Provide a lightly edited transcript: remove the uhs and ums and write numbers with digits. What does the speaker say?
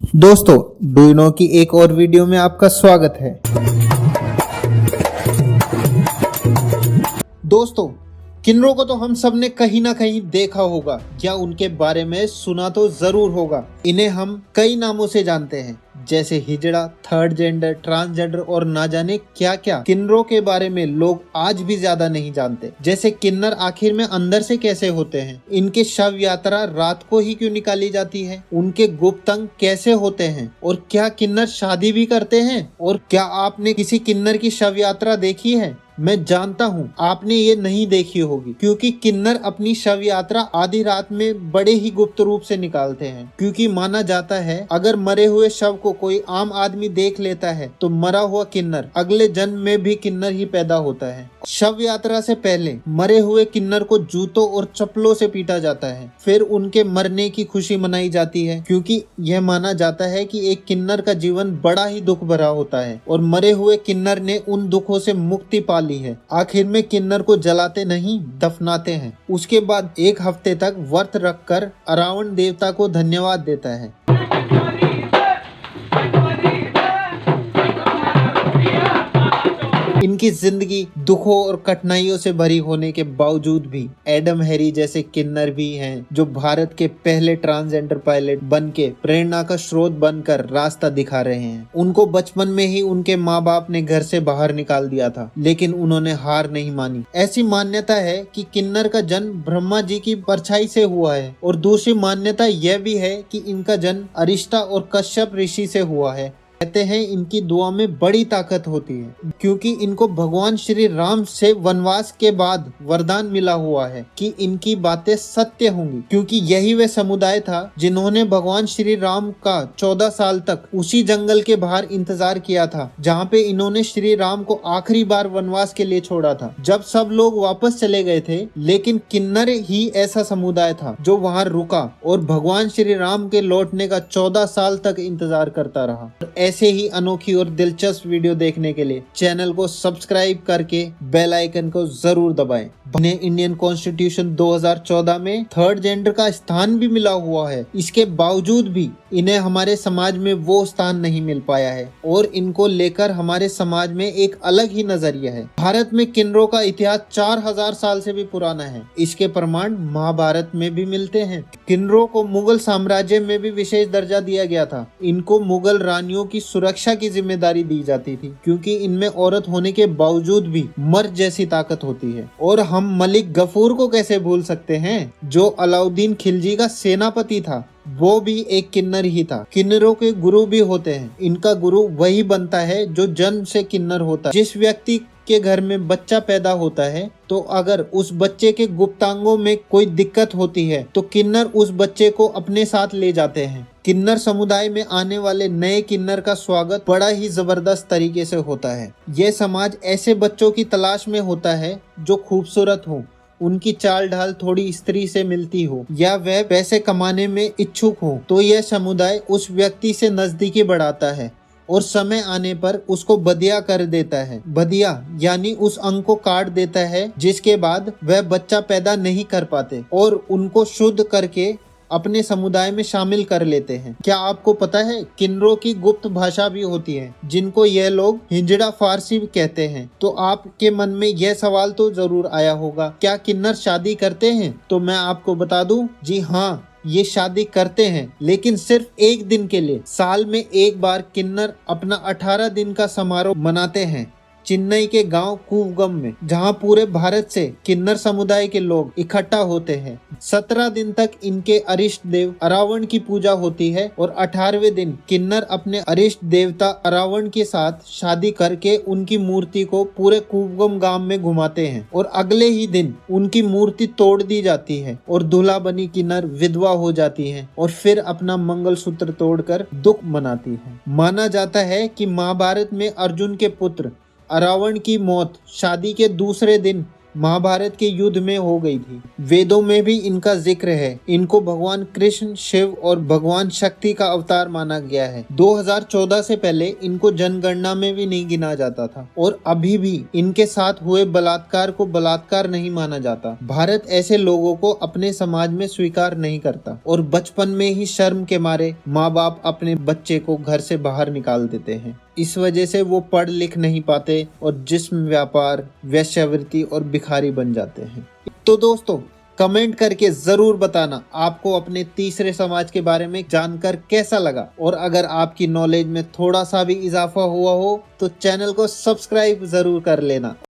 दोस्तों, डुइनो की एक और वीडियो में आपका स्वागत है। दोस्तों, किन्नरों को तो हम सब ने कहीं ना कहीं देखा होगा या उनके बारे में सुना तो जरूर होगा। इन्हें हम कई नामों से जानते हैं, जैसे हिजड़ा, थर्ड जेंडर, ट्रांसजेंडर और ना जाने क्या क्या। किन्नरों के बारे में लोग आज भी ज्यादा नहीं जानते, जैसे किन्नर आखिर में अंदर से कैसे होते हैं, इनके शव यात्रा रात को ही क्यों निकाली जाती है, उनके गुप्त अंग कैसे होते हैं और क्या किन्नर शादी भी करते हैं। और क्या आपने किसी किन्नर की शव यात्रा देखी है? मैं जानता हूँ आपने ये नहीं देखी होगी, क्योंकि किन्नर अपनी शव यात्रा आधी रात में बड़े ही गुप्त रूप से निकालते हैं। क्योंकि माना जाता है अगर मरे हुए शव को कोई आम आदमी देख लेता है तो मरा हुआ किन्नर अगले जन्म में भी किन्नर ही पैदा होता है। शव यात्रा से पहले मरे हुए किन्नर को जूतों और चप्पलों से पीटा जाता है, फिर उनके मरने की खुशी मनाई जाती है, क्योंकि यह माना जाता है कि एक किन्नर का जीवन बड़ा ही दुख भरा होता है और मरे हुए किन्नर ने उन दुखों से मुक्ति पा ली है। आखिर में किन्नर को जलाते नहीं, दफनाते हैं। उसके बाद एक हफ्ते तक व्रत रखकर अरावण देवता को धन्यवाद देता है। इनकी जिंदगी दुखों और कठिनाइयों से भरी होने के बावजूद भी एडम हैरी जैसे किन्नर भी हैं, जो भारत के पहले ट्रांसजेंडर पायलट बनके प्रेरणा का स्रोत बनकर रास्ता दिखा रहे हैं। उनको बचपन में ही उनके माँ बाप ने घर से बाहर निकाल दिया था, लेकिन उन्होंने हार नहीं मानी। ऐसी मान्यता है कि किन्नर का जन्म ब्रह्मा जी की परछाई से हुआ है, और दूसरी मान्यता यह भी है कि इनका जन्म अरिष्टा और कश्यप ऋषि से हुआ है। कहते हैं इनकी दुआ में बड़ी ताकत होती है, क्योंकि इनको भगवान श्री राम से वनवास के बाद वरदान मिला हुआ है कि इनकी बातें सत्य होंगी, क्योंकि यही वह समुदाय था जिन्होंने भगवान श्री राम का 14 साल तक उसी जंगल के बाहर इंतजार किया था, जहाँ पे इन्होंने श्री राम को आखिरी बार वनवास के लिए छोड़ा था, जब सब लोग वापस चले गए थे। लेकिन किन्नर ही ऐसा समुदाय था जो वहाँ रुका और भगवान श्री राम के लौटने का 14 साल तक इंतजार करता रहा। ऐसे ही अनोखी और दिलचस्प वीडियो देखने के लिए चैनल को सब्सक्राइब करके बेल आइकन को जरूर दबाएं। इन्हें इंडियन कॉन्स्टिट्यूशन 2014 में थर्ड जेंडर का स्थान भी मिला हुआ है। इसके बावजूद भी इन्हें हमारे समाज में वो स्थान नहीं मिल पाया है, और इनको लेकर हमारे समाज में एक अलग ही नजरिया है। भारत में किन्नरों का इतिहास 4000 साल से भी पुराना है। इसके प्रमाण महाभारत में भी मिलते हैं। किन्नरों को मुगल साम्राज्य में भी विशेष दर्जा दिया गया था। इनको मुगल रानियों की सुरक्षा की जिम्मेदारी दी जाती थी, क्योंकि इनमें औरत होने के बावजूद भी मर्द जैसी ताकत होती है। और हम मलिक गफूर को कैसे भूल सकते हैं, जो अलाउद्दीन खिलजी का सेनापति था। वो भी एक किन्नर ही था। किन्नरों के गुरु भी होते हैं। इनका गुरु वही बनता है जो जन्म से किन्नर होता है। जिस व्यक्ति के घर में बच्चा पैदा होता है, तो अगर उस बच्चे के गुप्तांगों में कोई दिक्कत होती है तो किन्नर उस बच्चे को अपने साथ ले जाते हैं। किन्नर समुदाय में आने वाले नए किन्नर का स्वागत बड़ा ही जबरदस्त तरीके से होता है। यह समाज ऐसे बच्चों की तलाश में होता है जो खूबसूरत हो, उनकी चाल ढाल थोड़ी स्त्री से मिलती हो, या वह पैसे कमाने में इच्छुक हो, तो यह समुदाय उस व्यक्ति से नजदीकी बढ़ाता है और समय आने पर उसको बदिया कर देता है। बदिया यानी उस अंग को काट देता है, जिसके बाद वह बच्चा पैदा नहीं कर पाते और उनको शुद्ध करके अपने समुदाय में शामिल कर लेते हैं। क्या आपको पता है किन्नरों की गुप्त भाषा भी होती है, जिनको यह लोग हिजड़ा फारसी कहते हैं। तो आपके मन में यह सवाल तो जरूर आया होगा, क्या किन्नर शादी करते हैं? तो मैं आपको बता दूं, जी हाँ, ये शादी करते हैं, लेकिन सिर्फ एक दिन के लिए। साल में एक बार किन्नर अपना 18 दिन का समारोह मनाते हैं चेन्नई के गांव कूवगम में, जहां पूरे भारत से किन्नर समुदाय के लोग इकट्ठा होते हैं। 17 दिन तक इनके अरिष्ट देव अरावण की पूजा होती है और 18वें दिन किन्नर अपने अरिष्ट देवता अरावण के साथ शादी करके उनकी मूर्ति को पूरे कूवगम गांव में घुमाते हैं, और अगले ही दिन उनकी मूर्ति तोड़ दी जाती है और दूल्हा बनी किन्नर विधवा हो जाती है और फिर अपना मंगलसूत्र तोड़कर दुख मनाती है। माना जाता है कि महाभारत में अर्जुन के पुत्र अरावण की मौत शादी के दूसरे दिन महाभारत के युद्ध में हो गई थी। वेदों में भी इनका जिक्र है। इनको भगवान कृष्ण, शिव और भगवान शक्ति का अवतार माना गया है। 2014 से पहले इनको जनगणना में भी नहीं गिना जाता था और अभी भी इनके साथ हुए बलात्कार को बलात्कार नहीं माना जाता। भारत ऐसे लोगों को अपने समाज में स्वीकार नहीं करता और बचपन में ही शर्म के मारे माँ बाप अपने बच्चे को घर से बाहर निकाल देते हैं। इस वजह से वो पढ़ लिख नहीं पाते और जिस्म व्यापार, वेश्यावृत्ति और भिखारी बन जाते हैं। तो दोस्तों, कमेंट करके जरूर बताना आपको अपने तीसरे समाज के बारे में जानकर कैसा लगा, और अगर आपकी नॉलेज में थोड़ा सा भी इजाफा हुआ हो तो चैनल को सब्सक्राइब जरूर कर लेना।